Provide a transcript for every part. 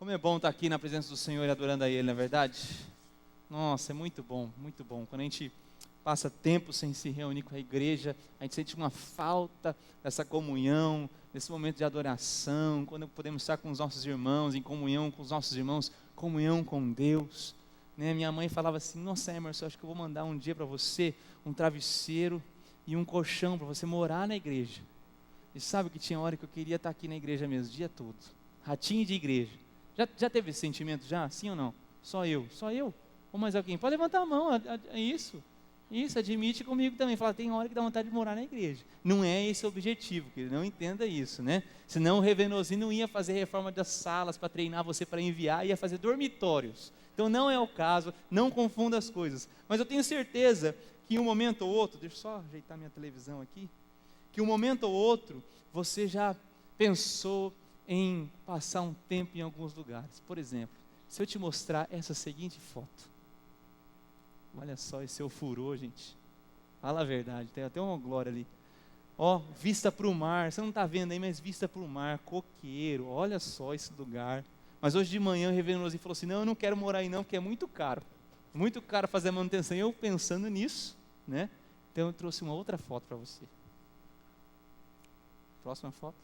Como é bom estar aqui na presença do Senhor e adorando a Ele, não é verdade? Nossa, é muito bom, muito bom. Quando a gente passa tempo sem se reunir com a igreja, a gente sente uma falta dessa comunhão, desse momento de adoração, quando podemos estar com os nossos irmãos, em comunhão com os nossos irmãos, comunhão com Deus. Né? Minha mãe falava assim, nossa Emerson, acho que eu vou mandar um dia para você um travesseiro e um colchão para você morar na igreja. E sabe que tinha hora que eu queria estar aqui na igreja mesmo, o dia todo. Ratinho de igreja. Já teve esse sentimento já? Sim ou não? Só eu? Ou mais alguém? Pode levantar a mão, isso, admite comigo também. Fala, tem hora que dá vontade de morar na igreja. Não é esse o objetivo, querido, não entenda isso, né? Senão o Revenozinho não ia fazer reforma das salas para treinar você para enviar, ia fazer dormitórios. Então não é o caso, não confunda as coisas. Mas eu tenho certeza que em um momento ou outro, deixa eu só ajeitar minha televisão aqui, que um momento ou outro você já pensou em passar um tempo em alguns lugares. Por exemplo, se eu te mostrar essa seguinte foto, olha só esse furor, gente, fala a verdade, tem até uma glória ali, ó, vista para o mar, você não está vendo aí, mas vista para o mar, coqueiro, olha só esse lugar. Mas hoje de manhã o Revenozinho falou assim, não, eu não quero morar aí não, porque é muito caro fazer a manutenção. E eu pensando nisso, né, então eu trouxe uma outra foto para você. Próxima foto.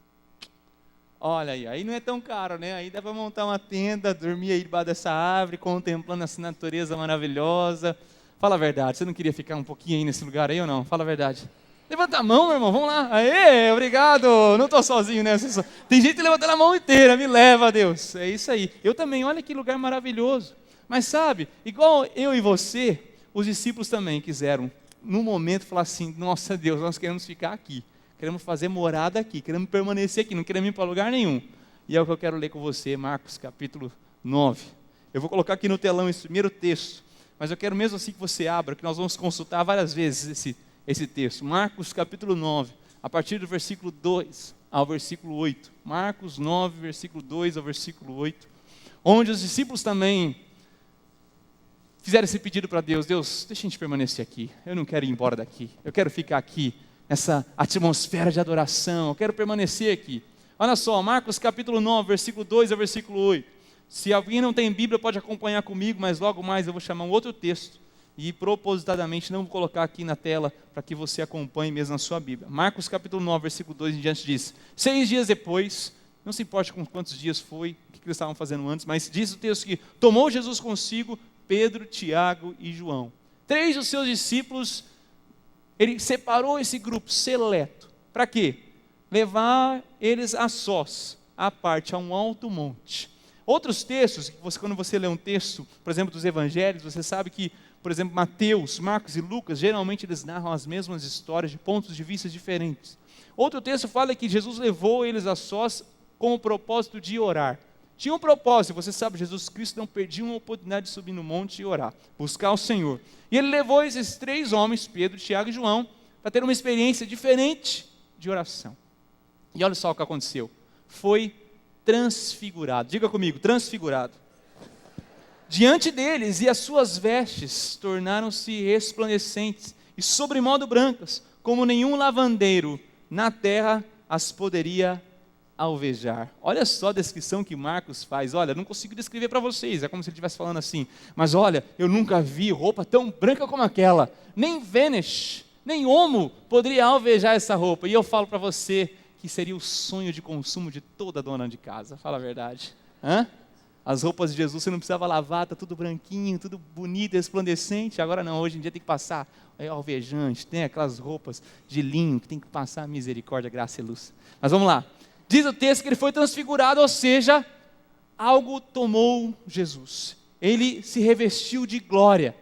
Olha aí não é tão caro, né? Aí dá para montar uma tenda, dormir aí debaixo dessa árvore, contemplando essa natureza maravilhosa. Fala a verdade, você não queria ficar um pouquinho aí nesse lugar aí ou não? Fala a verdade. Levanta a mão, meu irmão, vamos lá. Aê, obrigado. Não estou sozinho nessa. Tem gente levantando a mão inteira, me leva, Deus. É isso aí. Eu também, olha que lugar maravilhoso. Mas sabe, igual eu e você, os discípulos também quiseram, num momento, falar assim, nossa Deus, nós queremos ficar aqui. Queremos fazer morada aqui, queremos permanecer aqui, não queremos ir para lugar nenhum. E é o que eu quero ler com você, Marcos capítulo 9. Eu vou colocar aqui no telão esse primeiro texto, mas eu quero mesmo assim que você abra, que nós vamos consultar várias vezes esse texto. Marcos capítulo 9, a partir do versículo 2 ao versículo 8. Marcos 9, versículo 2 ao versículo 8. Onde os discípulos também fizeram esse pedido para Deus. Deus, deixa a gente permanecer aqui, eu não quero ir embora daqui, eu quero ficar aqui. Essa atmosfera de adoração, eu quero permanecer aqui. Olha só, Marcos capítulo 9, versículo 2 ao versículo 8. Se alguém não tem Bíblia, pode acompanhar comigo, mas logo mais eu vou chamar um outro texto, e propositadamente não vou colocar aqui na tela, para que você acompanhe mesmo na sua Bíblia. Marcos capítulo 9, versículo 2 em diante diz, 6 dias depois, não se importa com quantos dias foi, o que eles estavam fazendo antes, mas diz o texto que tomou Jesus consigo Pedro, Tiago e João. 3 dos seus discípulos. Ele separou esse grupo seleto. Para quê? Levar eles a sós, à parte, a um alto monte. Outros textos, quando você lê um texto, por exemplo, dos evangelhos, você sabe que, por exemplo, Mateus, Marcos e Lucas, geralmente eles narram as mesmas histórias de pontos de vista diferentes. Outro texto fala que Jesus levou eles a sós com o propósito de orar. Tinha um propósito, você sabe, Jesus Cristo não perdia uma oportunidade de subir no monte e orar, buscar o Senhor. E ele levou esses 3 homens, Pedro, Tiago e João, para ter uma experiência diferente de oração. E olha só o que aconteceu. Foi transfigurado. Diga comigo, transfigurado. Diante deles, e as suas vestes tornaram-se resplandecentes e sobremodo brancas, como nenhum lavandeiro na terra as poderia alvejar. Olha só a descrição que Marcos faz. Olha, não consigo descrever para vocês, é como se ele estivesse falando assim, mas olha, eu nunca vi roupa tão branca como aquela, nem Vênus, nem Homo poderia alvejar essa roupa, e eu falo para você que seria o sonho de consumo de toda dona de casa, fala a verdade. As roupas de Jesus você não precisava lavar, está tudo branquinho, tudo bonito, resplandecente. Agora não, hoje em dia tem que passar alvejante, tem aquelas roupas de linho que tem que passar misericórdia, graça e luz. Mas vamos lá. Diz o texto que ele foi transfigurado, ou seja, algo tomou Jesus. Ele se revestiu de glória.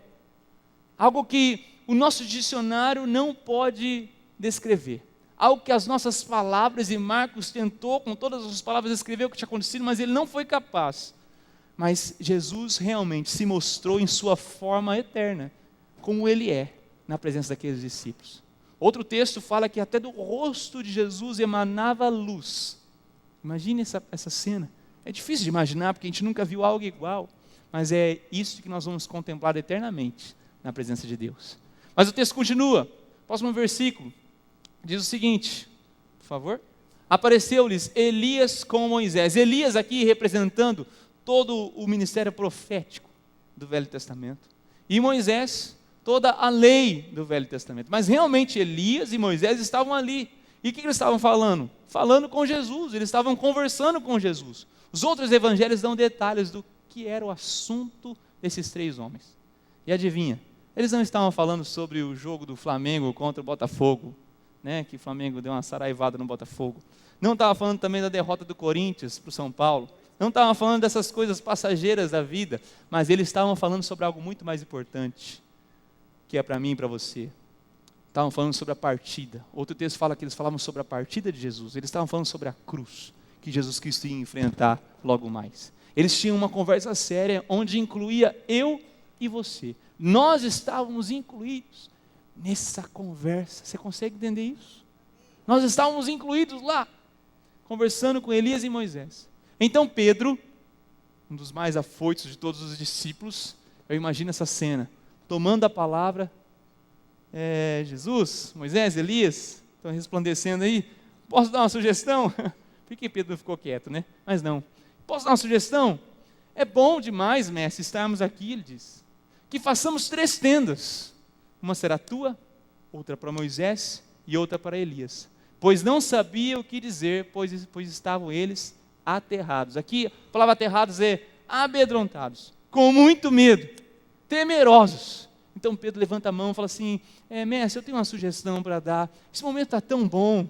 Algo que o nosso dicionário não pode descrever. Algo que as nossas palavras, e Marcos tentou com todas as palavras descrever o que tinha acontecido, mas ele não foi capaz. Mas Jesus realmente se mostrou em sua forma eterna, como ele é, na presença daqueles discípulos. Outro texto fala que até do rosto de Jesus emanava luz. Imagine essa cena. É difícil de imaginar, porque a gente nunca viu algo igual. Mas é isso que nós vamos contemplar eternamente na presença de Deus. Mas o texto continua. Próximo versículo. Diz o seguinte, por favor. Apareceu-lhes Elias com Moisés. Elias aqui representando todo o ministério profético do Velho Testamento. E Moisés, toda a lei do Velho Testamento. Mas realmente Elias e Moisés estavam ali. E o que eles estavam falando? Falando com Jesus, eles estavam conversando com Jesus. Os outros evangelhos dão detalhes do que era o assunto desses 3 homens. E adivinha, eles não estavam falando sobre o jogo do Flamengo contra o Botafogo, né? Que o Flamengo deu uma saraivada no Botafogo. Não estava falando também da derrota do Corinthians para o São Paulo. Não estavam falando dessas coisas passageiras da vida, mas eles estavam falando sobre algo muito mais importante, que é para mim e para você. Estavam falando sobre a partida. Outro texto fala que eles falavam sobre a partida de Jesus. Eles estavam falando sobre a cruz, que Jesus Cristo ia enfrentar logo mais. Eles tinham uma conversa séria, onde incluía eu e você. Nós estávamos incluídos nessa conversa. Você consegue entender isso? Nós estávamos incluídos lá, conversando com Elias e Moisés. Então Pedro, um dos mais afoitos de todos os discípulos, eu imagino essa cena, tomando a palavra, Jesus, Moisés, Elias, estão resplandecendo aí, posso dar uma sugestão? Por que Pedro não ficou quieto, né? Mas não. Posso dar uma sugestão? É bom demais, mestre, estarmos aqui, ele diz, que façamos 3 tendas, uma será tua, outra para Moisés e outra para Elias, pois não sabia o que dizer, pois estavam eles aterrados. Aqui, a palavra aterrados é amedrontados, com muito medo, temerosos. Então Pedro levanta a mão e fala assim, mestre, eu tenho uma sugestão para dar, esse momento está tão bom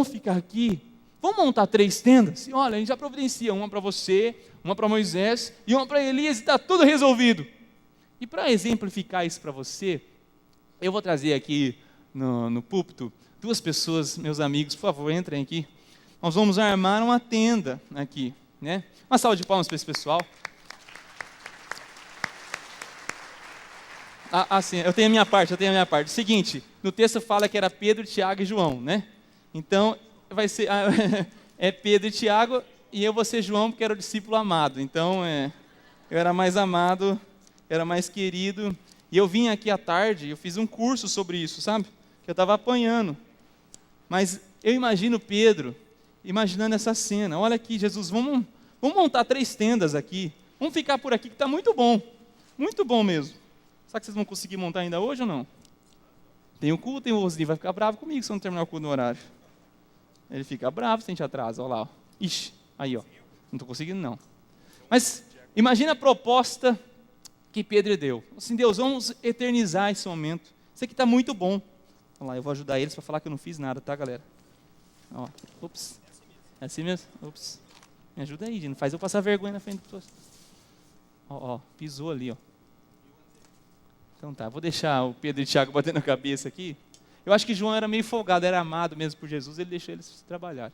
ficar aqui, vamos montar 3 tendas, e olha, a gente já providencia, uma para você, uma para Moisés, e uma para Elias, e está tudo resolvido. E para exemplificar isso para você, eu vou trazer aqui no púlpito, 2 pessoas, meus amigos, por favor, entrem aqui. Nós vamos armar uma tenda aqui, né? Uma salva de palmas para esse pessoal. Sim, eu tenho a minha parte. Seguinte, no texto fala que era Pedro, Tiago e João, né? Então, vai ser, é Pedro e Tiago, e eu vou ser João, porque era o discípulo amado. Então, eu era mais amado, era mais querido. E eu vim aqui à tarde, eu fiz um curso sobre isso, sabe? Que eu estava apanhando. Mas eu imagino Pedro, imaginando essa cena. Olha aqui, Jesus, vamos montar 3 tendas aqui. Vamos ficar por aqui, que está muito bom mesmo. Será que vocês vão conseguir montar ainda hoje ou não? Tem o culto, tem o Rosli, vai ficar bravo comigo se eu não terminar o culto no horário. Ele fica bravo se a gente atrasa, olha lá. Ó. Ixi, aí ó, não estou conseguindo não. Mas imagina a proposta que Pedro deu. Assim, Deus, vamos eternizar esse momento. Isso aqui está muito bom. Olha lá, eu vou ajudar eles para falar que eu não fiz nada, tá, galera? Ó, ups. É assim mesmo? Ups. Me ajuda aí, não faz eu passar vergonha na frente das pessoas. Ó, pisou ali, ó. Então tá, vou deixar o Pedro e o Tiago batendo a cabeça aqui. Eu acho que João era meio folgado, era amado mesmo por Jesus, ele deixou eles trabalharem.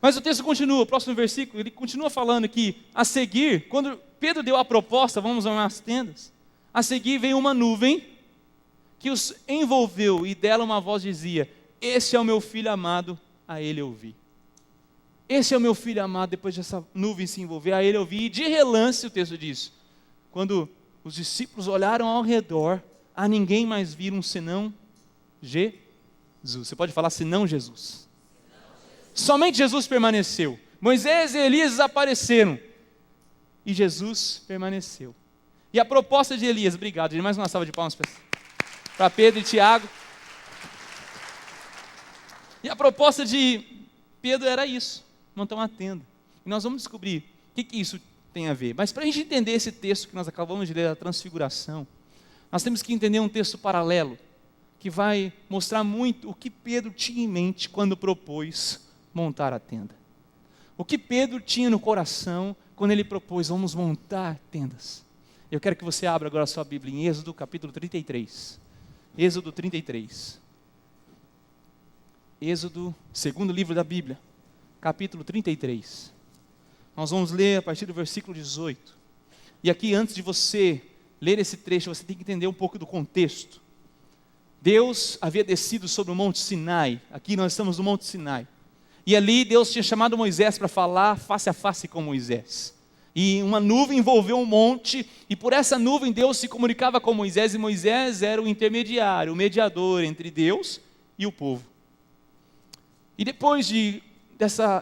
Mas o texto continua, o próximo versículo, ele continua falando que, a seguir, quando Pedro deu a proposta, vamos armar as tendas, a seguir veio uma nuvem que os envolveu e dela uma voz dizia, esse é o meu filho amado, a ele ouvi. Esse é o meu filho amado, depois dessa nuvem se envolver, a ele ouvi. E de relance, o texto diz, quando os discípulos olharam ao redor, a ninguém mais viram senão Jesus. Você pode falar senão Jesus. Somente Jesus permaneceu. Moisés e Elias desapareceram. E Jesus permaneceu. E a proposta de Elias, obrigado, mais uma salva de palmas para Pedro e Tiago. E a proposta de Pedro era isso, montar uma tenda. E nós vamos descobrir o que isso tem a ver. Mas para a gente entender esse texto que nós acabamos de ler, da transfiguração, nós temos que entender um texto paralelo, que vai mostrar muito o que Pedro tinha em mente quando propôs montar a tenda. O que Pedro tinha no coração quando ele propôs, vamos montar tendas. Eu quero que você abra agora a sua Bíblia em Êxodo capítulo 33. Êxodo 33. Êxodo, segundo livro da Bíblia, capítulo 33. Nós vamos ler a partir do versículo 18. E aqui, antes de você ler esse trecho, você tem que entender um pouco do contexto. Deus havia descido sobre o Monte Sinai. Aqui nós estamos no Monte Sinai. E ali Deus tinha chamado Moisés para falar face a face com Moisés. E uma nuvem envolveu um monte, e por essa nuvem Deus se comunicava com Moisés, e Moisés era o intermediário, o mediador entre Deus e o povo. E depois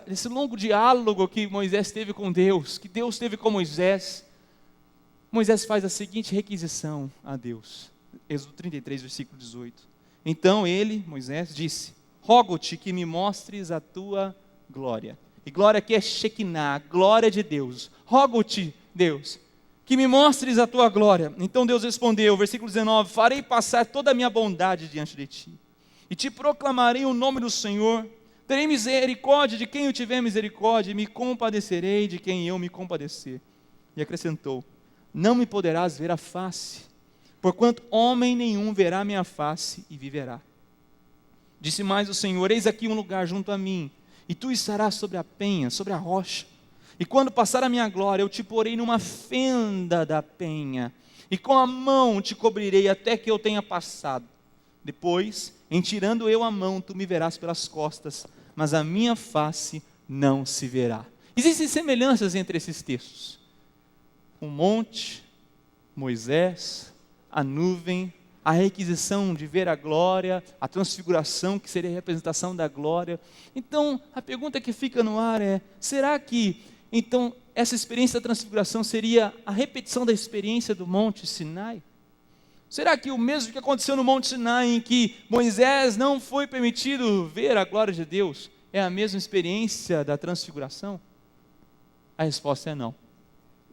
desse longo diálogo que Moisés teve com Deus, que Deus teve com Moisés, Moisés faz a seguinte requisição a Deus. Êxodo 33, versículo 18. Então ele, Moisés, disse: rogo-te que me mostres a tua glória. E glória aqui é Shekinah, glória de Deus. Rogo-te, Deus, que me mostres a tua glória. Então Deus respondeu, versículo 19: farei passar toda a minha bondade diante de ti, e te proclamarei o nome do Senhor. Terei misericórdia de quem eu tiver misericórdia, e me compadecerei de quem eu me compadecer. E acrescentou: não me poderás ver a face, porquanto homem nenhum verá minha face e viverá. Disse mais o Senhor: eis aqui um lugar junto a mim, e tu estarás sobre a penha, sobre a rocha. E quando passar a minha glória, eu te porei numa fenda da penha, e com a mão te cobrirei até que eu tenha passado. Depois, em tirando eu a mão, tu me verás pelas costas, mas a minha face não se verá. Existem semelhanças entre esses textos. O monte, Moisés, a nuvem, a requisição de ver a glória, a transfiguração, que seria a representação da glória. Então, a pergunta que fica no ar é: será que, então, essa experiência da transfiguração seria a repetição da experiência do Monte Sinai? Será que o mesmo que aconteceu no Monte Sinai, em que Moisés não foi permitido ver a glória de Deus, é a mesma experiência da transfiguração? A resposta é não.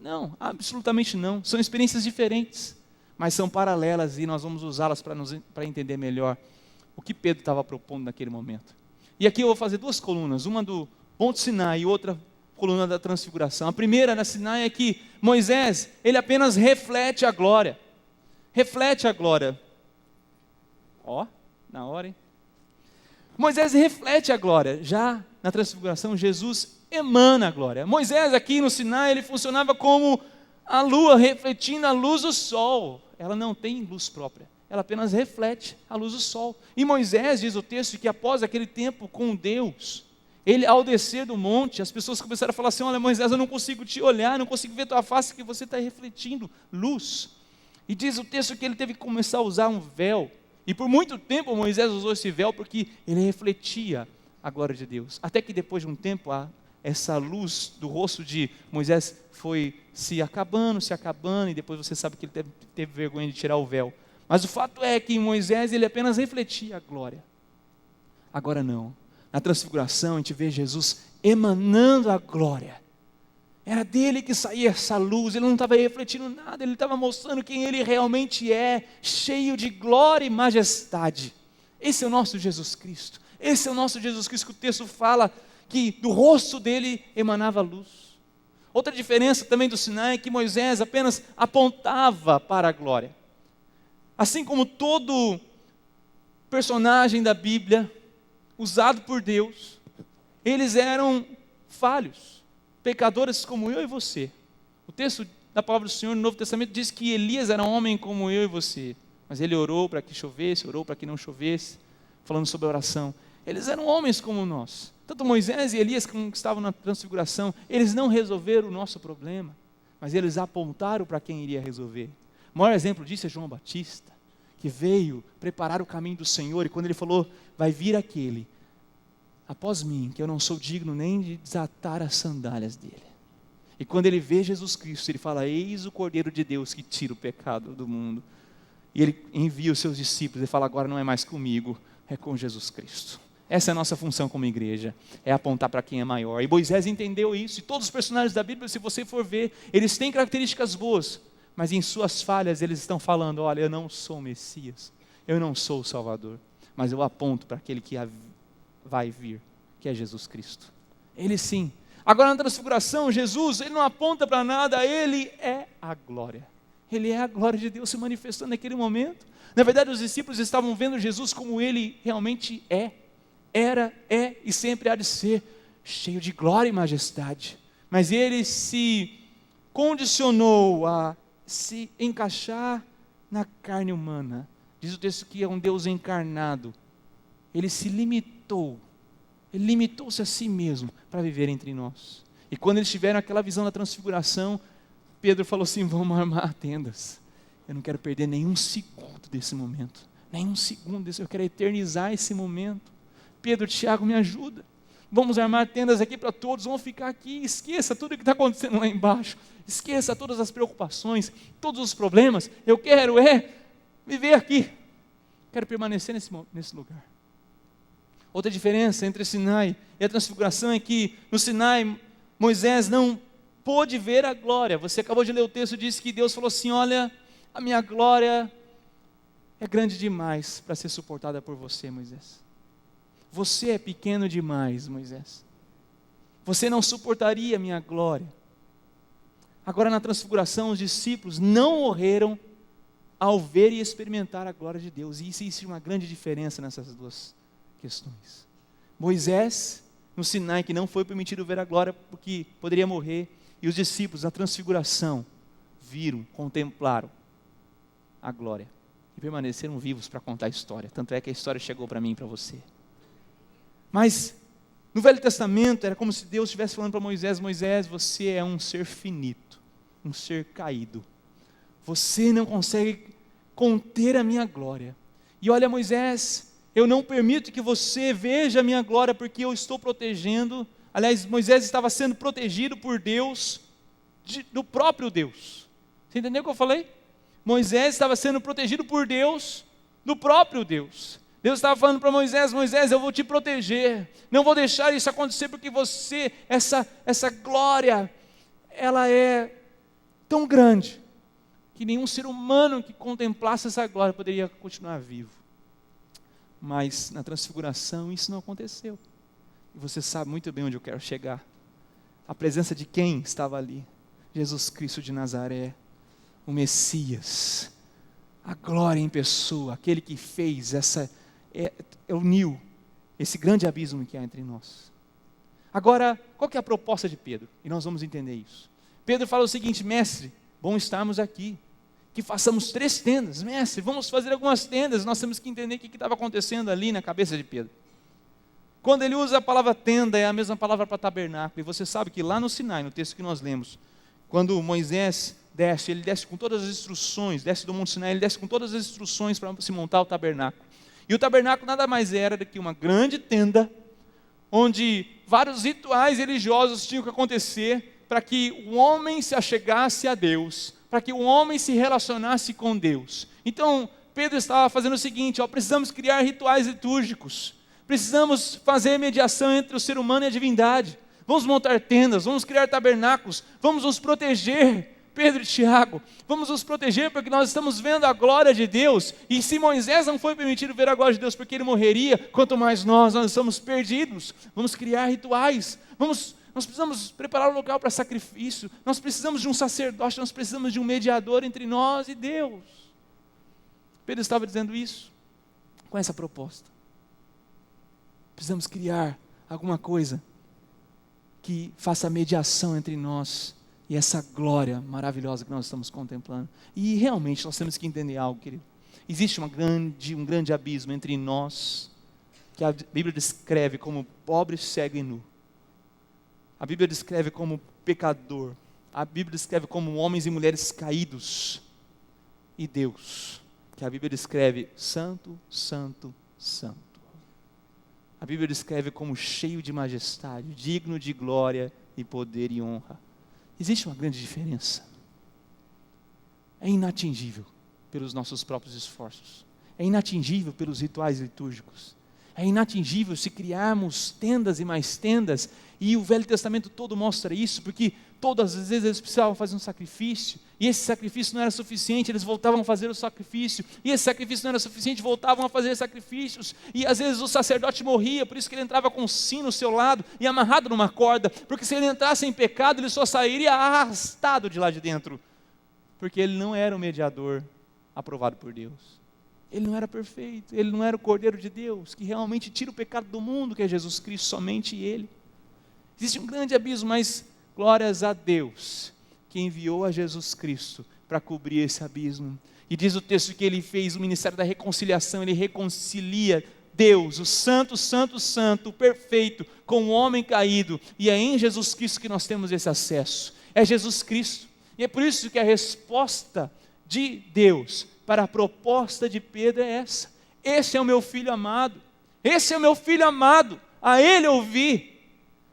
Não, absolutamente não. São experiências diferentes, mas são paralelas, e nós vamos usá-las para entender melhor o que Pedro estava propondo naquele momento. E aqui eu vou fazer duas colunas, uma do Monte Sinai e outra coluna da transfiguração. A primeira na Sinai é que Moisés, ele apenas reflete a glória. Reflete a glória. Ó, na hora, hein? Moisés reflete a glória. Já na transfiguração, Jesus emana a glória. Moisés aqui no Sinai, ele funcionava como a lua refletindo a luz do sol. Ela não tem luz própria, ela apenas reflete a luz do sol. E Moisés, diz o texto, que após aquele tempo com Deus, ele, ao descer do monte, as pessoas começaram a falar assim: olha, Moisés, eu não consigo te olhar, não consigo ver tua face, que você está refletindo luz. E diz o texto que ele teve que começar a usar um véu. E por muito tempo Moisés usou esse véu porque ele refletia a glória de Deus. Até que depois de um tempo, essa luz do rosto de Moisés foi se acabando, e depois você sabe que ele teve vergonha de tirar o véu. Mas o fato é que em Moisés ele apenas refletia a glória. Agora não. Na transfiguração a gente vê Jesus emanando a glória. Era dele que saía essa luz, ele não estava refletindo nada, ele estava mostrando quem ele realmente é, cheio de glória e majestade. Esse é o nosso Jesus Cristo. Esse é o nosso Jesus Cristo, que o texto fala que do rosto dele emanava luz. Outra diferença também do Sinai é que Moisés apenas apontava para a glória. Assim como todo personagem da Bíblia, usado por Deus, eles eram falhos, pecadores como eu e você. O texto da palavra do Senhor no Novo Testamento diz que Elias era um homem como eu e você, mas ele orou para que chovesse, orou para que não chovesse, falando sobre a oração. Eles eram homens como nós. Tanto Moisés e Elias, que estavam na transfiguração, eles não resolveram o nosso problema, mas eles apontaram para quem iria resolver. O maior exemplo disso é João Batista, que veio preparar o caminho do Senhor, e quando ele falou: vai vir aquele após mim, que eu não sou digno nem de desatar as sandálias dele. E quando ele vê Jesus Cristo, ele fala: eis o Cordeiro de Deus que tira o pecado do mundo. E ele envia os seus discípulos e fala: agora não é mais comigo, é com Jesus Cristo. Essa é a nossa função como igreja, é apontar para quem é maior. E Moisés entendeu isso, e todos os personagens da Bíblia, se você for ver, eles têm características boas, mas em suas falhas eles estão falando: olha, eu não sou o Messias, eu não sou o Salvador, mas eu aponto para aquele que vai vir, que é Jesus Cristo. Ele sim. Agora na transfiguração, Jesus, ele não aponta para nada, ele é a glória. Ele é a glória de Deus se manifestando naquele momento. Na verdade, os discípulos estavam vendo Jesus como ele realmente é, era, é e sempre há de ser, cheio de glória e majestade. Mas ele se condicionou a se encaixar na carne humana. Diz o texto que é um Deus encarnado. Ele se limitou, ele limitou-se a si mesmo para viver entre nós. E quando eles tiveram aquela visão da transfiguração, Pedro falou assim: vamos armar tendas. Eu não quero perder nenhum segundo desse momento, nenhum segundo desse, eu quero eternizar esse momento. Pedro, Tiago, me ajuda. Vamos armar tendas aqui para todos, vamos ficar aqui, esqueça tudo o que está acontecendo lá embaixo, esqueça todas as preocupações, todos os problemas, eu quero viver aqui, quero permanecer nesse lugar. Outra diferença entre Sinai e a transfiguração é que no Sinai, Moisés não pôde ver a glória. Você acabou de ler o texto, diz que Deus falou assim, olha, a minha glória é grande demais para ser suportada por você, Moisés. Você é pequeno demais, Moisés. Você não suportaria a minha glória. Agora na transfiguração, os discípulos não morreram ao ver e experimentar a glória de Deus. E isso existe uma grande diferença nessas duas questões. Moisés, no Sinai, que não foi permitido ver a glória porque poderia morrer, e os discípulos, na transfiguração, viram, contemplaram a glória e permaneceram vivos para contar a história. Tanto é que a história chegou para mim e para você. Mas no Velho Testamento era como se Deus estivesse falando para Moisés, Moisés, você é um ser finito, um ser caído. Você não consegue conter a minha glória. E olha, Moisés, eu não permito que você veja a minha glória porque eu estou protegendo. Aliás, Moisés estava sendo protegido por Deus, do próprio Deus. Você entendeu o que eu falei? Moisés estava sendo protegido por Deus, do próprio Deus. Deus estava falando para Moisés, Moisés, eu vou te proteger, não vou deixar isso acontecer porque você, essa glória, ela é tão grande, que nenhum ser humano que contemplasse essa glória poderia continuar vivo. Mas na transfiguração isso não aconteceu. E você sabe muito bem onde eu quero chegar. A presença de quem estava ali? Jesus Cristo de Nazaré, o Messias, a glória em pessoa, aquele que fez uniu esse grande abismo que há entre nós. Agora, qual que é a proposta de Pedro? E nós vamos entender isso. Pedro fala o seguinte, mestre, bom estarmos aqui, que façamos 3 tendas, mestre, vamos fazer algumas tendas, nós temos que entender o que estava acontecendo ali na cabeça de Pedro. Quando ele usa a palavra tenda, é a mesma palavra para tabernáculo, e você sabe que lá no Sinai, no texto que nós lemos, quando Moisés desce, ele desce com todas as instruções, desce do Monte Sinai, ele desce com todas as instruções para se montar o tabernáculo. E o tabernáculo nada mais era do que uma grande tenda, onde vários rituais religiosos tinham que acontecer para que o homem se achegasse a Deus, para que o homem se relacionasse com Deus. Então, Pedro estava fazendo o seguinte, precisamos criar rituais litúrgicos, precisamos fazer mediação entre o ser humano e a divindade, vamos montar tendas, vamos criar tabernáculos, vamos nos proteger, Pedro e Tiago, vamos nos proteger porque nós estamos vendo a glória de Deus, e se Moisés não foi permitido ver a glória de Deus porque ele morreria, quanto mais nós estamos perdidos, vamos criar rituais, nós precisamos preparar o local para sacrifício, nós precisamos de um sacerdote, nós precisamos de um mediador entre nós e Deus. Pedro estava dizendo isso, com essa proposta. Precisamos criar alguma coisa que faça mediação entre nós e essa glória maravilhosa que nós estamos contemplando. E realmente nós temos que entender algo, querido. Existe um grande abismo entre nós, que a Bíblia descreve como pobre, cego e nu. A Bíblia descreve como pecador. A Bíblia descreve como homens e mulheres caídos. E Deus, que a Bíblia descreve santo, santo, santo. A Bíblia descreve como cheio de majestade, digno de glória e poder e honra. Existe uma grande diferença. É inatingível pelos nossos próprios esforços. É inatingível pelos rituais litúrgicos. É inatingível se criarmos tendas e mais tendas. E o Velho Testamento todo mostra isso, porque todas as vezes eles precisavam fazer um sacrifício. E esse sacrifício não era suficiente, eles voltavam a fazer o sacrifício. E esse sacrifício não era suficiente, voltavam a fazer sacrifícios. E às vezes o sacerdote morria, por isso que ele entrava com um sino ao seu lado e amarrado numa corda. Porque se ele entrasse em pecado, ele só sairia arrastado de lá de dentro. Porque ele não era o mediador aprovado por Deus. Ele não era perfeito, ele não era o Cordeiro de Deus, que realmente tira o pecado do mundo, que é Jesus Cristo, somente Ele. Existe um grande abismo, mas glórias a Deus, que enviou a Jesus Cristo para cobrir esse abismo. E diz o texto que Ele fez o ministério da reconciliação, Ele reconcilia Deus, o santo, santo, santo, o perfeito, com o homem caído, e é em Jesus Cristo que nós temos esse acesso. É Jesus Cristo, e é por isso que a resposta de Deus para a proposta de Pedro é essa. Esse é o meu filho amado, esse é o meu filho amado, a ele ouvi.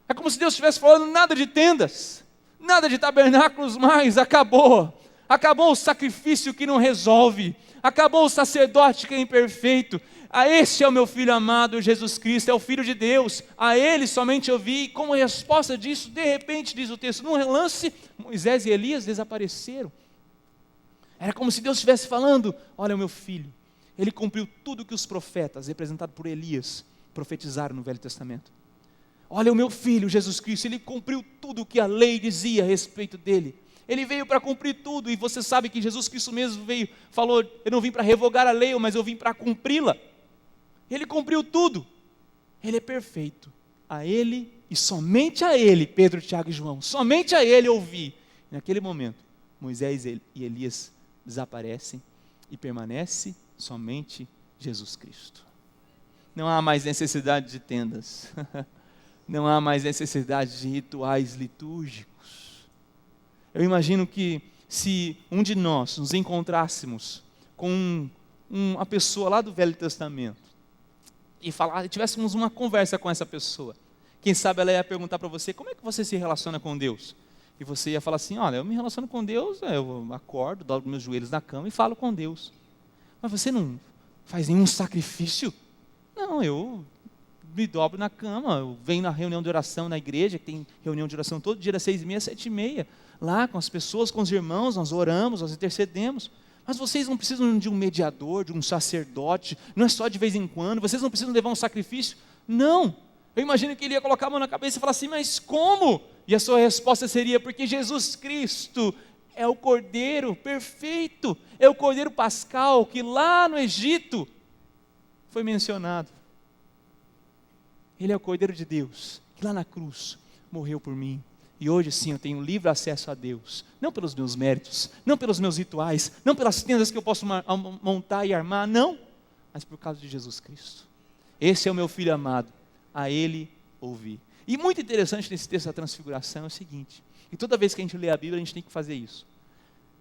É como se Deus estivesse falando: nada de tendas, nada de tabernáculos mais, acabou. Acabou o sacrifício que não resolve, acabou o sacerdote que é imperfeito. Este é o meu Filho amado, Jesus Cristo, é o Filho de Deus, a Ele somente eu vi. E como resposta disso, de repente, diz o texto, num relance, Moisés e Elias desapareceram. Era como se Deus estivesse falando: olha o meu filho, ele cumpriu tudo que os profetas, representados por Elias, profetizaram no Velho Testamento. Olha o meu filho, Jesus Cristo, ele cumpriu tudo o que a lei dizia a respeito dele. Ele veio para cumprir tudo, e você sabe que Jesus Cristo mesmo veio, falou: eu não vim para revogar a lei, mas eu vim para cumpri-la. Ele cumpriu tudo, ele é perfeito. A ele, e somente a ele, Pedro, Tiago e João, somente a ele eu vi. Naquele momento, Moisés e Elias desaparecem, e permanece somente Jesus Cristo. Não há mais necessidade de tendas, não há mais necessidade de rituais litúrgicos. Eu imagino que se um de nós nos encontrássemos com uma pessoa lá do Velho Testamento e tivéssemos uma conversa com essa pessoa, quem sabe ela ia perguntar para você: como é que você se relaciona com Deus? E você ia falar assim: olha, eu me relaciono com Deus, eu acordo, dobro meus joelhos na cama e falo com Deus. Mas você não faz nenhum sacrifício? Não, eu me dobro na cama, eu venho na reunião de oração na igreja, que tem reunião de oração todo dia das 6h30 às 7h30, lá com as pessoas, com os irmãos, nós oramos, nós intercedemos. Mas vocês não precisam de um mediador, de um sacerdote, não é só de vez em quando, vocês não precisam levar um sacrifício. Não, eu imagino que ele ia colocar a mão na cabeça e falar assim: mas como? E a sua resposta seria: porque Jesus Cristo é o Cordeiro perfeito, é o Cordeiro pascal que lá no Egito foi mencionado. Ele é o Cordeiro de Deus, que lá na cruz morreu por mim. E hoje sim eu tenho livre acesso a Deus, não pelos meus méritos, não pelos meus rituais, não pelas tendas que eu posso montar e armar, não, mas por causa de Jesus Cristo. Esse é o meu Filho amado, a Ele ouvi. E muito interessante nesse texto da transfiguração é o seguinte: e toda vez que a gente lê a Bíblia, a gente tem que fazer isso.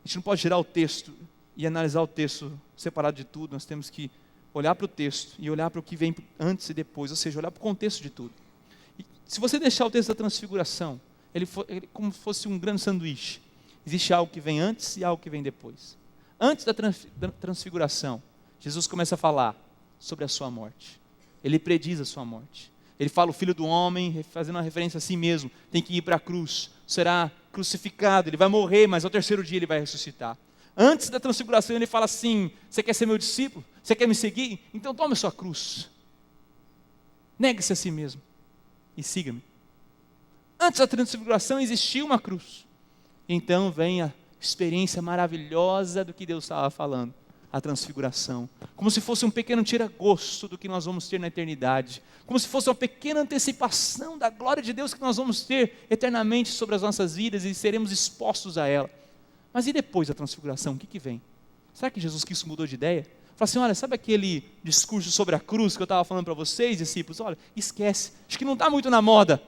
A gente não pode tirar o texto e analisar o texto separado de tudo, nós temos que olhar para o texto e olhar para o que vem antes e depois, ou seja, olhar para o contexto de tudo. E se você deixar o texto da transfiguração, ele como se fosse um grande sanduíche. Existe algo que vem antes e algo que vem depois. Antes da transfiguração, Jesus começa a falar sobre a sua morte. Ele prediz a sua morte. Ele fala: o Filho do Homem, fazendo uma referência a si mesmo, tem que ir para a cruz, será crucificado, ele vai morrer, mas ao terceiro dia ele vai ressuscitar. Antes da transfiguração ele fala assim: você quer ser meu discípulo? Você quer me seguir? Então tome a sua cruz. Negue-se a si mesmo e siga-me. Antes da transfiguração existia uma cruz. Então vem a experiência maravilhosa do que Deus estava falando, a transfiguração. Como se fosse um pequeno tira-gosto do que nós vamos ter na eternidade. Como se fosse uma pequena antecipação da glória de Deus que nós vamos ter eternamente sobre as nossas vidas e seremos expostos a ela. Mas e depois da transfiguração, o que vem? Será que Jesus Cristo mudou de ideia? Fala assim: olha, sabe aquele discurso sobre a cruz que eu estava falando para vocês, discípulos? Olha, esquece, acho que não está muito na moda.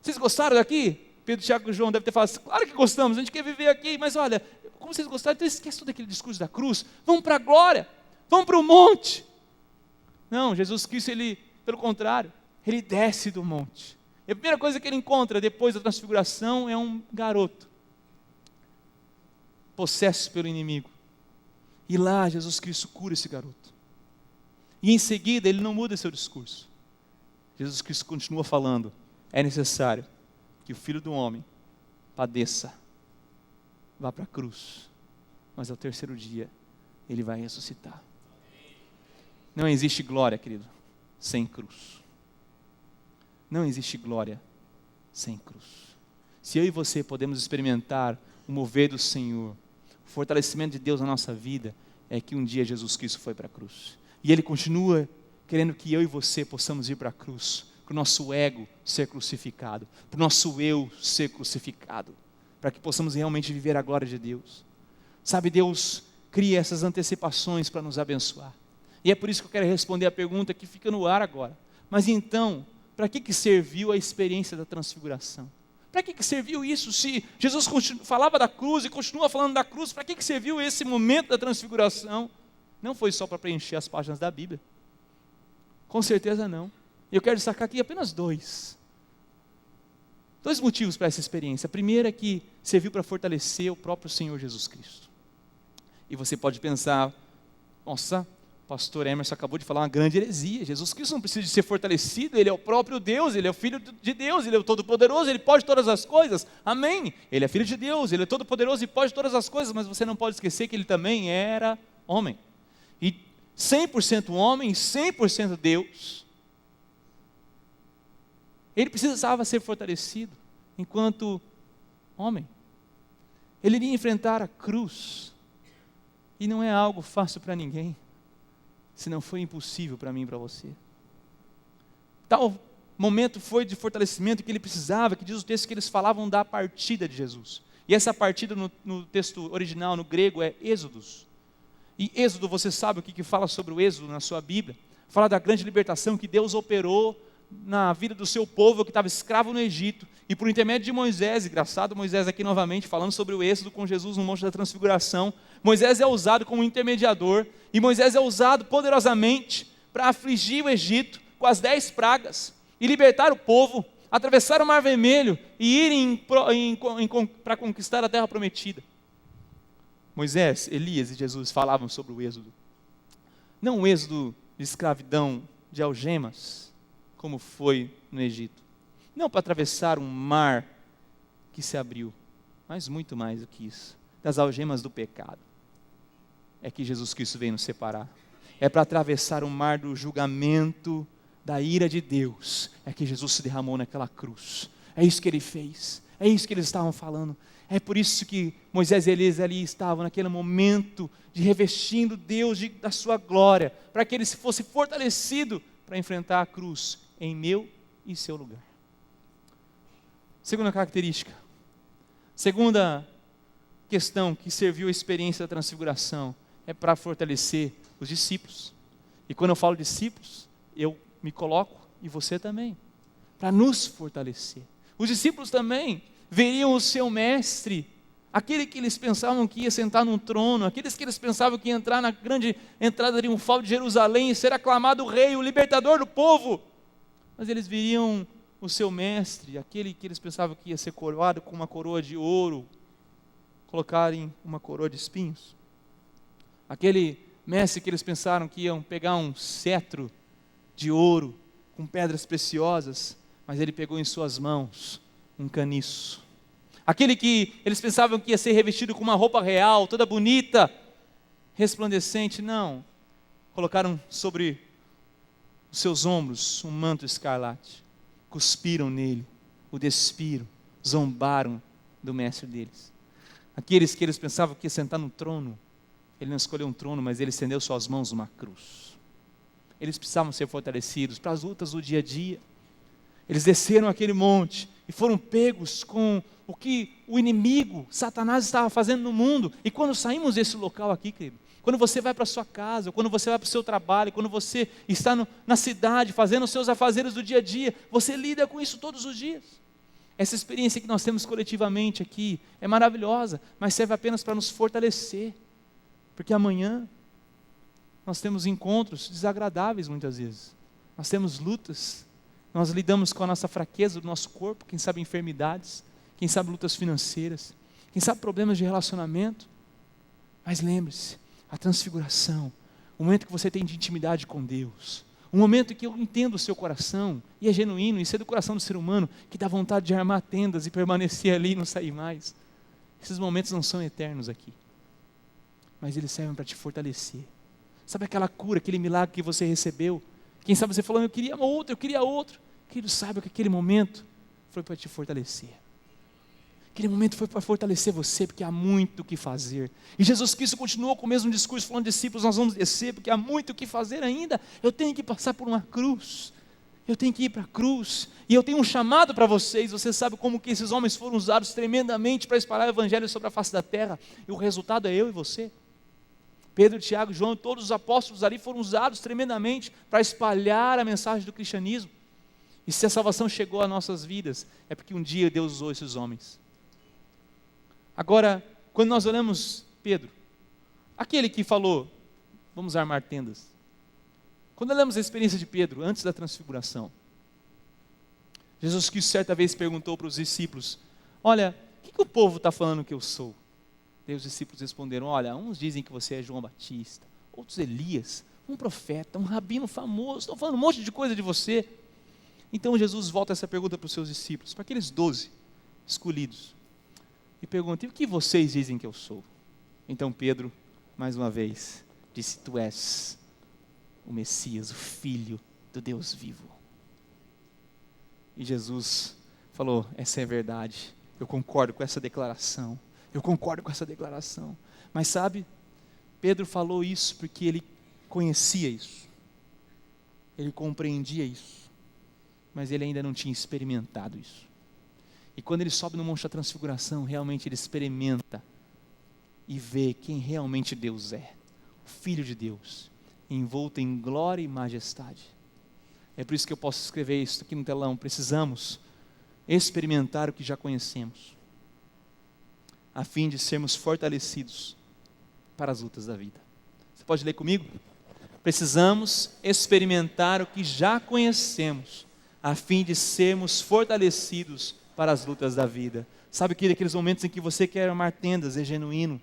Vocês gostaram daqui? Pedro, Tiago e João devem ter falado: claro que gostamos, a gente quer viver aqui, mas olha, como vocês gostaram, então esquece todo aquele discurso da cruz, vamos para a glória, vamos para o monte. Não, Jesus Cristo, ele, pelo contrário, ele desce do monte. E a primeira coisa que ele encontra depois da transfiguração é um garoto, possesso pelo inimigo. E lá Jesus Cristo cura esse garoto. E em seguida ele não muda seu discurso. Jesus Cristo continua falando: é necessário que o Filho do Homem padeça, vá para a cruz, mas ao terceiro dia ele vai ressuscitar. Não existe glória, querido, sem cruz. Não existe glória sem cruz. Se eu e você podemos experimentar o mover do Senhor, o fortalecimento de Deus na nossa vida, é que um dia Jesus Cristo foi para a cruz. E Ele continua querendo que eu e você possamos ir para a cruz, para o nosso ego ser crucificado, para o nosso eu ser crucificado, para que possamos realmente viver a glória de Deus. Sabe, Deus cria essas antecipações para nos abençoar. E é por isso que eu quero responder a pergunta que fica no ar agora. Mas então, para que serviu a experiência da transfiguração? Para que serviu isso? Se Jesus falava da cruz e continua falando da cruz, para que serviu esse momento da transfiguração? Não foi só para preencher as páginas da Bíblia. Com certeza não. Eu quero destacar aqui apenas dois. Dois motivos para essa experiência. A primeira é que serviu para fortalecer o próprio Senhor Jesus Cristo. E você pode pensar, nossa, o pastor Emerson acabou de falar uma grande heresia. Jesus Cristo não precisa de ser fortalecido, Ele é o próprio Deus, Ele é o Filho de Deus, Ele é o Todo-Poderoso, Ele pode todas as coisas. Amém? Ele é Filho de Deus, Ele é Todo-Poderoso e pode todas as coisas, mas você não pode esquecer que Ele também era homem. E 100% homem, 100% Deus. Ele precisava ser fortalecido enquanto homem. Ele iria enfrentar a cruz. E não é algo fácil para ninguém. Se não foi impossível para mim e para você. Tal momento foi de fortalecimento que ele precisava, que diz o texto que eles falavam da partida de Jesus. E essa partida no texto original, no grego, é Êxodos. E Êxodo, você sabe o que fala sobre o Êxodo na sua Bíblia? Fala da grande libertação que Deus operou na vida do seu povo que estava escravo no Egito, e por intermédio de Moisés, engraçado Moisés aqui novamente, falando sobre o êxodo com Jesus no Monte da Transfiguração, Moisés é usado como intermediador, e Moisés é usado poderosamente para afligir o Egito com as 10 pragas, e libertar o povo, atravessar o Mar Vermelho, e irem para conquistar a terra prometida. Moisés, Elias e Jesus falavam sobre o êxodo, não o êxodo de escravidão, de algemas, como foi no Egito. Não para atravessar um mar que se abriu, mas muito mais do que isso, das algemas do pecado. É que Jesus Cristo veio nos separar. É para atravessar o mar do julgamento, da ira de Deus. É que Jesus se derramou naquela cruz. É isso que ele fez. É isso que eles estavam falando. É por isso que Moisés e Elias ali estavam naquele momento de revestindo Deus da sua glória, para que ele fosse fortalecido para enfrentar a cruz em meu e seu lugar. Segunda característica. Segunda questão que serviu a experiência da transfiguração é para fortalecer os discípulos. E quando eu falo discípulos, eu me coloco e você também, para nos fortalecer. Os discípulos também veriam o seu mestre, aquele que eles pensavam que ia sentar num trono, aqueles que eles pensavam que ia entrar na grande entrada triunfal de Jerusalém e ser aclamado o rei, o libertador do povo. Mas eles viriam o seu mestre, aquele que eles pensavam que ia ser coroado com uma coroa de ouro, colocarem uma coroa de espinhos. Aquele mestre que eles pensaram que iam pegar um cetro de ouro com pedras preciosas, mas ele pegou em suas mãos um caniço. Aquele que eles pensavam que ia ser revestido com uma roupa real, toda bonita, resplandecente, não. Colocaram sobre os seus ombros um manto escarlate, cuspiram nele, o despiram, zombaram do mestre deles. Aqueles que eles pensavam que ia sentar no trono, ele não escolheu um trono, mas ele estendeu suas mãos numa cruz. Eles precisavam ser fortalecidos para as lutas do dia a dia. Eles desceram aquele monte e foram pegos com o que o inimigo, Satanás, estava fazendo no mundo. E quando saímos desse local aqui, querido, quando você vai para a sua casa, quando você vai para o seu trabalho, quando você está na cidade, fazendo os seus afazeres do dia a dia, você lida com isso todos os dias. Essa experiência que nós temos coletivamente aqui é maravilhosa, mas serve apenas para nos fortalecer. Porque amanhã nós temos encontros desagradáveis muitas vezes. Nós temos lutas, nós lidamos com a nossa fraqueza do nosso corpo, quem sabe enfermidades, quem sabe lutas financeiras, quem sabe problemas de relacionamento. Mas lembre-se, a transfiguração, o momento que você tem de intimidade com Deus, o momento que eu entendo o seu coração, e é genuíno, isso é do coração do ser humano, que dá vontade de armar tendas e permanecer ali e não sair mais. Esses momentos não são eternos aqui, mas eles servem para te fortalecer. Sabe aquela cura, aquele milagre que você recebeu? Quem sabe você falando, eu queria outro. Querido, saiba que aquele momento foi para te fortalecer. Aquele momento foi para fortalecer você, porque há muito o que fazer. E Jesus Cristo continuou com o mesmo discurso, falando, discípulos, nós vamos descer, porque há muito o que fazer ainda. Eu tenho que passar por uma cruz. Eu tenho que ir para a cruz. E eu tenho um chamado para vocês. Você sabe como que esses homens foram usados tremendamente para espalhar o evangelho sobre a face da terra. E o resultado é eu e você. Pedro, Tiago, João, todos os apóstolos ali foram usados tremendamente para espalhar a mensagem do cristianismo. E se a salvação chegou às nossas vidas, é porque um dia Deus usou esses homens. Agora, quando nós olhamos Pedro, aquele que falou, vamos armar tendas. Quando olhamos a experiência de Pedro, antes da transfiguração, Jesus Cristo certa vez perguntou para os discípulos: olha, o que o povo está falando que eu sou? E os discípulos responderam: olha, uns dizem que você é João Batista, outros Elias, um profeta, um rabino famoso, estão falando um monte de coisa de você. Então Jesus volta essa pergunta para os seus discípulos, para aqueles 12 escolhidos, e pergunta: e o que vocês dizem que eu sou? Então Pedro, mais uma vez, disse: tu és o Messias, o Filho do Deus vivo. E Jesus falou: essa é a verdade, eu concordo com essa declaração, mas sabe, Pedro falou isso porque ele conhecia isso, ele compreendia isso, mas ele ainda não tinha experimentado isso. E quando ele sobe no Monte da Transfiguração, realmente ele experimenta e vê quem realmente Deus é, o Filho de Deus, envolto em glória e majestade. É por isso que eu posso escrever isso aqui no telão: precisamos experimentar o que já conhecemos, a fim de sermos fortalecidos para as lutas da vida. Você pode ler comigo? Precisamos experimentar o que já conhecemos, a fim de sermos fortalecidos para as lutas da vida. Sabe que aqueles momentos em que você quer armar tendas, é genuíno,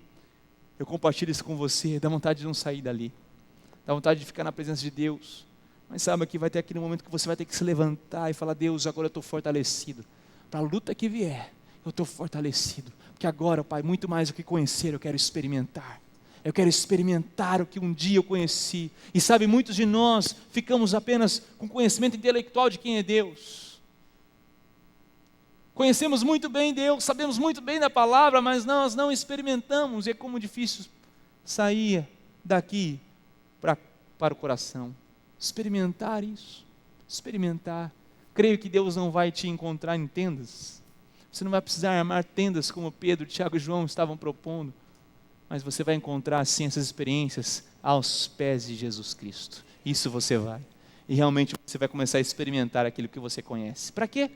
eu compartilho isso com você, dá vontade de não sair dali, dá vontade de ficar na presença de Deus, mas sabe que vai ter aquele momento que você vai ter que se levantar e falar: Deus, agora eu estou fortalecido, para a luta que vier, eu estou fortalecido, porque agora, Pai, muito mais do que conhecer, eu quero experimentar o que um dia eu conheci. E sabe, muitos de nós ficamos apenas com conhecimento intelectual de quem é Deus, conhecemos muito bem Deus, sabemos muito bem da palavra, mas nós não experimentamos, e é como difícil sair daqui para o coração, experimentar isso, creio que Deus não vai te encontrar em tendas, você não vai precisar armar tendas como Pedro, Tiago e João estavam propondo, mas você vai encontrar sim essas experiências aos pés de Jesus Cristo. Isso você vai, e realmente você vai começar a experimentar aquilo que você conhece. Para quê?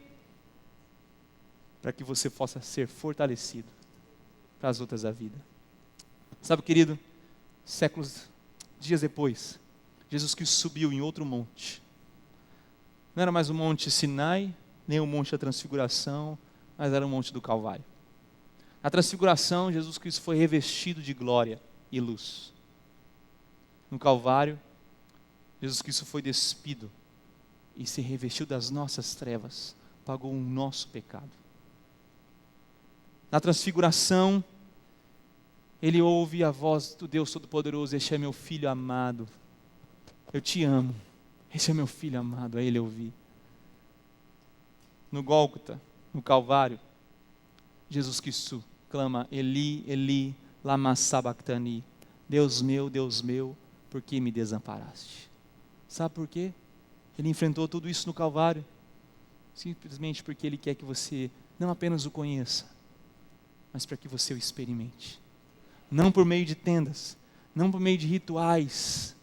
Para que você possa ser fortalecido para as lutas da vida. Sabe, querido, dias depois, Jesus Cristo subiu em outro monte. Não era mais o Monte Sinai, nem o Monte da Transfiguração, mas era o Monte do Calvário. Na Transfiguração, Jesus Cristo foi revestido de glória e luz. No Calvário, Jesus Cristo foi despido e se revestiu das nossas trevas, pagou o nosso pecado. Na Transfiguração, ele ouve a voz do Deus Todo-Poderoso: este é meu Filho amado, eu te amo, esse é meu Filho amado. A ele ouvi. No Gólgota, no Calvário, Jesus Cristo clama: Eli, Eli, lama sabachthani, Deus meu, por que me desamparaste? Sabe por quê? Ele enfrentou tudo isso no Calvário, simplesmente porque Ele quer que você não apenas o conheça, mas para que você o experimente. Não por meio de tendas, não por meio de rituais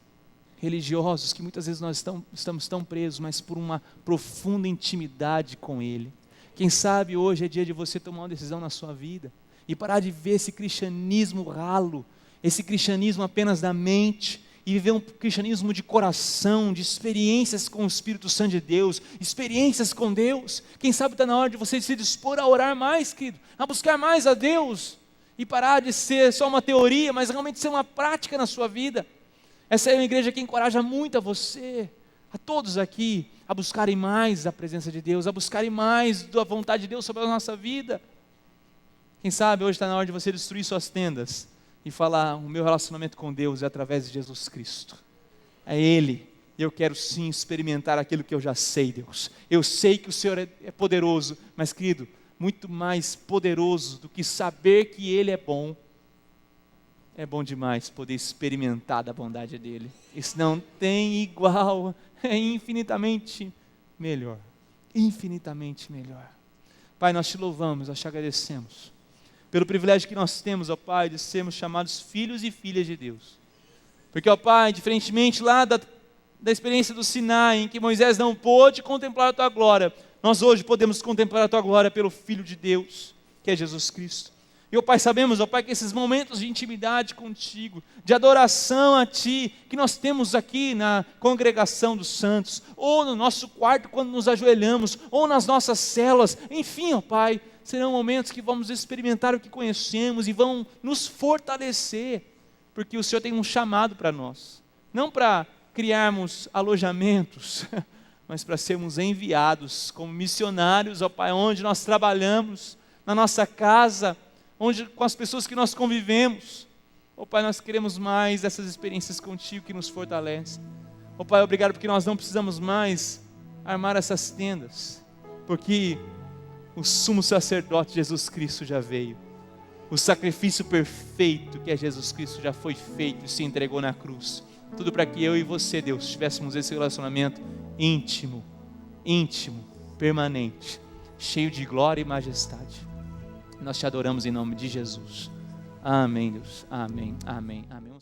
religiosos, que muitas vezes nós estamos tão presos, mas por uma profunda intimidade com Ele. Quem sabe hoje é dia de você tomar uma decisão na sua vida, e parar de ver esse cristianismo ralo, esse cristianismo apenas da mente, e viver um cristianismo de coração, de experiências com o Espírito Santo de Deus, experiências com Deus. Quem sabe está na hora de você se dispor a orar mais, querido, a buscar mais a Deus, e parar de ser só uma teoria, mas realmente ser uma prática na sua vida. Essa é uma igreja que encoraja muito a você, a todos aqui, a buscarem mais a presença de Deus, a buscarem mais da vontade de Deus sobre a nossa vida. Quem sabe hoje está na hora de você destruir suas tendas e falar: o meu relacionamento com Deus é através de Jesus Cristo, é Ele, eu quero sim experimentar aquilo que eu já sei, Deus. Eu sei que o Senhor é poderoso, mas querido, muito mais poderoso do que saber que Ele é bom demais poder experimentar da bondade dEle. Isso não tem igual, é infinitamente melhor, infinitamente melhor. Pai, nós te louvamos, nós te agradecemos pelo privilégio que nós temos, ó Pai, de sermos chamados filhos e filhas de Deus. Porque, ó Pai, diferentemente lá da experiência do Sinai, em que Moisés não pôde contemplar a Tua glória, nós hoje podemos contemplar a Tua glória pelo Filho de Deus, que é Jesus Cristo. E, ó Pai, sabemos, ó Pai, que esses momentos de intimidade contigo, de adoração a Ti, que nós temos aqui na congregação dos santos, ou no nosso quarto quando nos ajoelhamos, ou nas nossas células, enfim, ó Pai, serão momentos que vamos experimentar o que conhecemos e vão nos fortalecer, porque o Senhor tem um chamado para nós, não para criarmos alojamentos, mas para sermos enviados como missionários, ó Pai, onde nós trabalhamos, na nossa casa, com as pessoas que nós convivemos. Ó Pai, nós queremos mais dessas experiências contigo que nos fortalecem. Ó Pai, obrigado porque nós não precisamos mais armar essas tendas, porque o sumo sacerdote Jesus Cristo já veio. O sacrifício perfeito que é Jesus Cristo já foi feito e se entregou na cruz. Tudo para que eu e você, Deus, tivéssemos esse relacionamento íntimo, permanente, cheio de glória e majestade. Nós te adoramos em nome de Jesus. Amém, Deus. Amém, amém, amém.